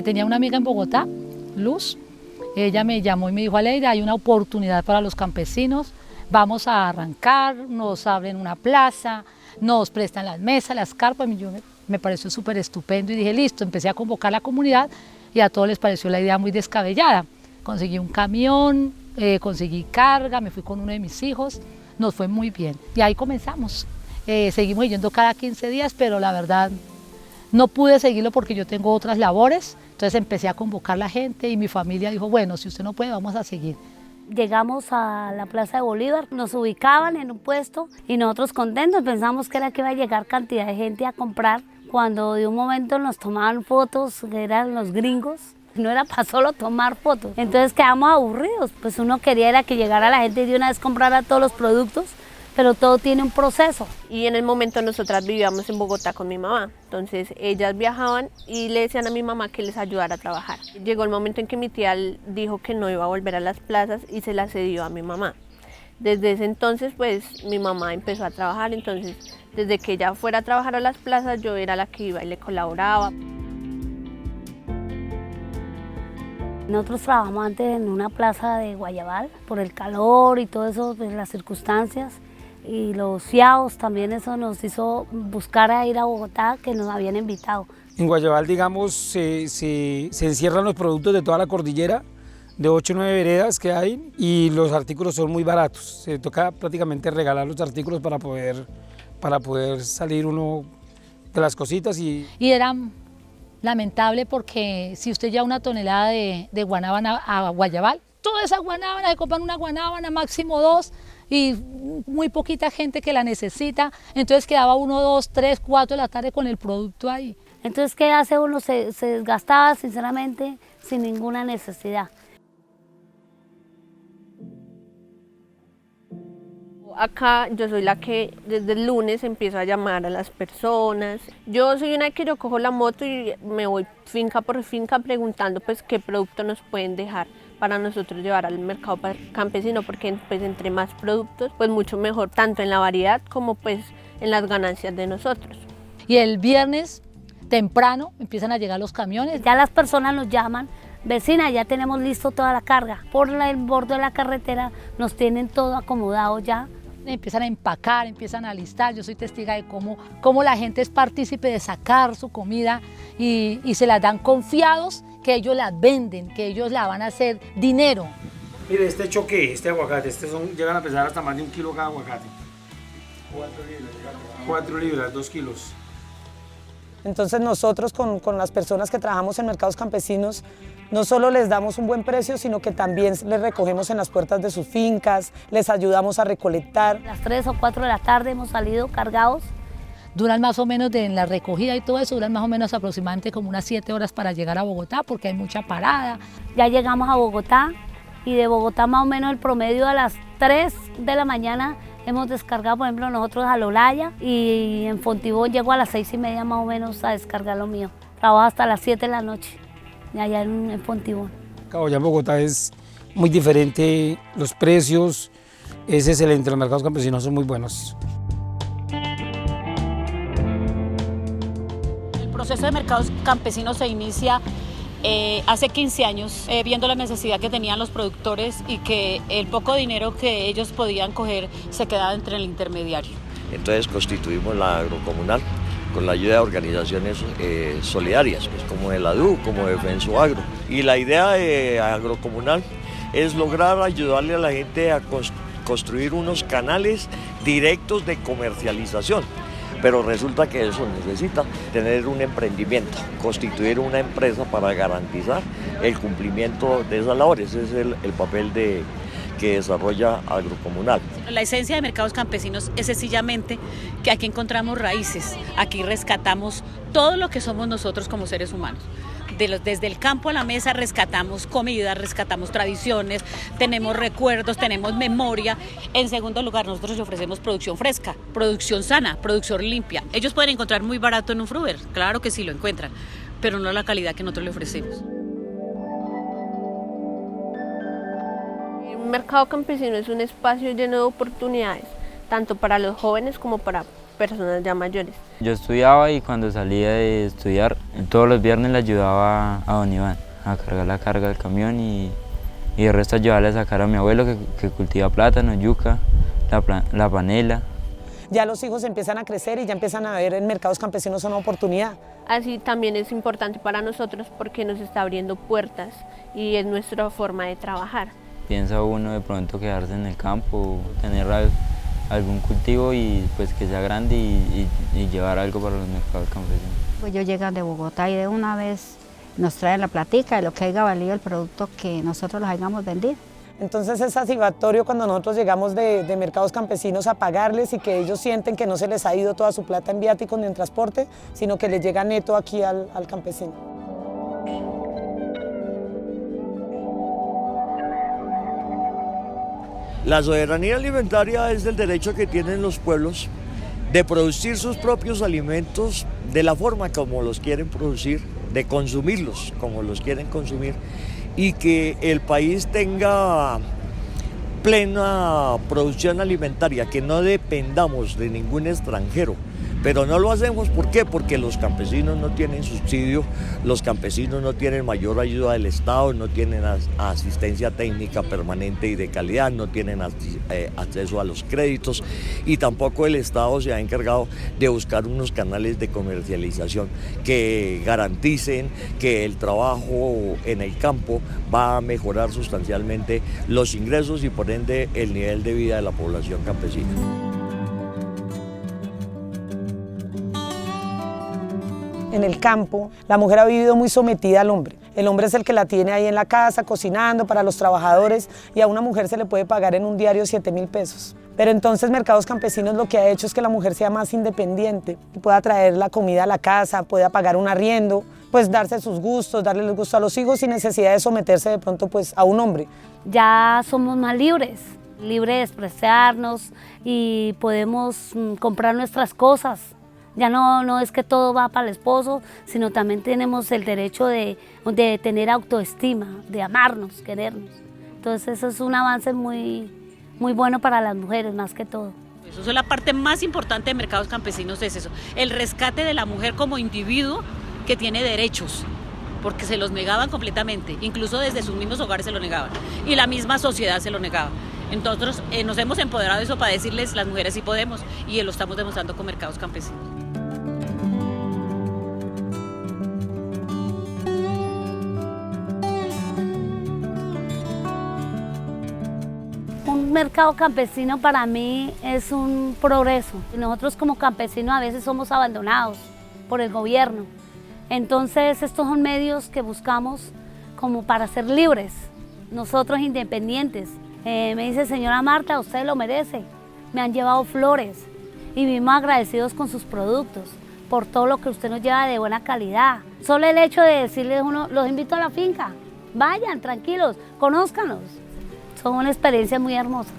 Tenía una amiga en Bogotá, Luz. Ella me llamó y me dijo: Aleida, hay una oportunidad para los campesinos, vamos a arrancar, nos abren una plaza, nos prestan las mesas, las carpas. Me pareció súper estupendo y dije: listo. Empecé a convocar a la comunidad y a todos les pareció la idea muy descabellada. Conseguí un camión, conseguí carga, me fui con uno de mis hijos, nos fue muy bien y ahí comenzamos. Seguimos yendo cada 15 días, pero la verdad no pude seguirlo porque yo tengo otras labores. Entonces empecé a convocar a la gente y mi familia dijo: bueno, si usted no puede, vamos a seguir. Llegamos a la Plaza de Bolívar, nos ubicaban en un puesto y nosotros contentos, pensamos que iba a llegar cantidad de gente a comprar, cuando de un momento nos tomaban fotos, que eran los gringos, no era para solo tomar fotos, entonces quedamos aburridos, pues uno quería era que llegara la gente y de una vez comprara todos los productos, pero todo tiene un proceso. Y en el momento nosotras vivíamos en Bogotá con mi mamá, entonces ellas viajaban y le decían a mi mamá que les ayudara a trabajar. Llegó el momento en que mi tía dijo que no iba a volver a las plazas y se la cedió a mi mamá. Desde ese entonces pues mi mamá empezó a trabajar, entonces desde que ella fuera a trabajar a las plazas yo era la que iba y le colaboraba. Nosotros trabajamos antes en una plaza de Guayabal, por el calor y todo eso, pues las circunstancias. Y los fiados también, eso nos hizo buscar a ir a Bogotá, que nos habían invitado. En Guayabal, digamos, se encierran los productos de toda la cordillera, de 8 o 9 veredas que hay, y los artículos son muy baratos. Se toca prácticamente regalar los artículos para poder salir uno de las cositas. Y era lamentable porque si usted lleva una tonelada de guanábana a Guayabal, toda esa guanábana, se compran una guanábana, máximo 2, y muy poquita gente que la necesita, entonces quedaba 1, 2, 3, 4 de la tarde con el producto ahí. Entonces, ¿qué hace uno? Se desgastaba sinceramente sin ninguna necesidad. Acá yo soy la que desde el lunes empiezo a llamar a las personas. Yo soy una que yo cojo la moto y me voy finca por finca preguntando pues qué producto nos pueden dejar para nosotros llevar al mercado campesino, porque pues entre más productos pues mucho mejor, tanto en la variedad como pues en las ganancias de nosotros. Y el viernes temprano empiezan a llegar los camiones. Ya las personas nos llaman: vecina, ya tenemos listo toda la carga. Por el borde de la carretera nos tienen todo acomodado ya. Empiezan a empacar, empiezan a alistar. Yo soy testiga de cómo la gente es partícipe de sacar su comida y se las dan confiados que ellos las venden, que ellos la van a hacer dinero. mire, este choque, este aguacate, llegan a pesar hasta más de 1 kilo cada aguacate. 4 libras, 2 kilos. Entonces nosotros con las personas que trabajamos en mercados campesinos no solo les damos un buen precio, sino que también les recogemos en las puertas de sus fincas, les ayudamos a recolectar. A las 3 o 4 de la tarde hemos salido cargados. Duran más o menos en la recogida y todo eso, duran más o menos aproximadamente como unas 7 horas para llegar a Bogotá, porque hay mucha parada. Ya llegamos a Bogotá y de Bogotá más o menos el promedio a las 3 de la mañana hemos descargado, por ejemplo, nosotros a Lolaya, y en Fontibón llego a las 6:30 más o menos a descargar lo mío. Trabajo hasta las 7 de la noche, allá en Fontibón. Ya en Bogotá es muy diferente, los precios es excelente, los mercados campesinos son muy buenos. El proceso de mercados campesinos se inicia hace 15 años, viendo la necesidad que tenían los productores y que el poco dinero que ellos podían coger se quedaba entre el intermediario. Entonces constituimos la agrocomunal con la ayuda de organizaciones solidarias, pues, como el ADU, como Defenso Agro. Y la idea de agrocomunal es lograr ayudarle a la gente a construir unos canales directos de comercialización. Pero resulta que eso necesita tener un emprendimiento, constituir una empresa para garantizar el cumplimiento de esas labores. Ese es el papel que desarrolla Agrocomunal. La esencia de mercados campesinos es sencillamente que aquí encontramos raíces, aquí rescatamos todo lo que somos nosotros como seres humanos. Desde el campo a la mesa rescatamos comida, rescatamos tradiciones, tenemos recuerdos, tenemos memoria. En segundo lugar, nosotros les ofrecemos producción fresca, producción sana, producción limpia. Ellos pueden encontrar muy barato en un fruver, claro que sí lo encuentran, pero no la calidad que nosotros le ofrecemos. Un mercado campesino es un espacio lleno de oportunidades, tanto para los jóvenes como para personas ya mayores. Yo estudiaba y cuando salía de estudiar, todos los viernes le ayudaba a don Iván a cargar la carga del camión y el resto ayudarle a sacar a mi abuelo que cultiva plátano, yuca, la panela. Ya los hijos empiezan a crecer y ya empiezan a ver en mercados campesinos una oportunidad. Así también es importante para nosotros porque nos está abriendo puertas y es nuestra forma de trabajar. Piensa uno de pronto quedarse en el campo, tener algún cultivo y pues que sea grande y llevar algo para los mercados campesinos. Pues ellos llegan de Bogotá y de una vez nos traen la platica de lo que haya valido el producto que nosotros los hayamos vendido. Entonces es satisfactorio cuando nosotros llegamos de mercados campesinos a pagarles y que ellos sienten que no se les ha ido toda su plata en viáticos ni en transporte, sino que les llega neto aquí al campesino. La soberanía alimentaria es el derecho que tienen los pueblos de producir sus propios alimentos de la forma como los quieren producir, de consumirlos como los quieren consumir y que el país tenga plena producción alimentaria, que no dependamos de ningún extranjero. Pero no lo hacemos, ¿por qué? Porque los campesinos no tienen subsidio, los campesinos no tienen mayor ayuda del Estado, no tienen asistencia técnica permanente y de calidad, no tienen acceso a los créditos y tampoco el Estado se ha encargado de buscar unos canales de comercialización que garanticen que el trabajo en el campo va a mejorar sustancialmente los ingresos y por ende el nivel de vida de la población campesina. En el campo, la mujer ha vivido muy sometida al hombre. El hombre es el que la tiene ahí en la casa, cocinando para los trabajadores, y a una mujer se le puede pagar en un diario 7.000 pesos. Pero entonces Mercados Campesinos lo que ha hecho es que la mujer sea más independiente, pueda traer la comida a la casa, pueda pagar un arriendo, pues darse sus gustos, darle el gusto a los hijos sin necesidad de someterse de pronto pues a un hombre. Ya somos más libres de expresarnos y podemos comprar nuestras cosas. Ya no es que todo va para el esposo, sino también tenemos el derecho de tener autoestima, de amarnos, querernos. Entonces eso es un avance muy bueno para las mujeres, más que todo. Eso es la parte más importante de Mercados Campesinos, es eso, el rescate de la mujer como individuo que tiene derechos, porque se los negaban completamente, incluso desde sus mismos hogares se lo negaban, y la misma sociedad se lo negaba. Entonces nos hemos empoderado de eso para decirles, las mujeres sí podemos, y lo estamos demostrando con Mercados Campesinos. Un mercado campesino para mí es un progreso. Nosotros como campesinos a veces somos abandonados por el gobierno. Entonces estos son medios que buscamos como para ser libres, nosotros independientes. Me dice, señora Marta, usted lo merece. Me han llevado flores y vivimos agradecidos con sus productos por todo lo que usted nos lleva de buena calidad. Solo el hecho de decirles uno, los invito a la finca, vayan tranquilos, conózcanos. Son experiencias muy hermosas.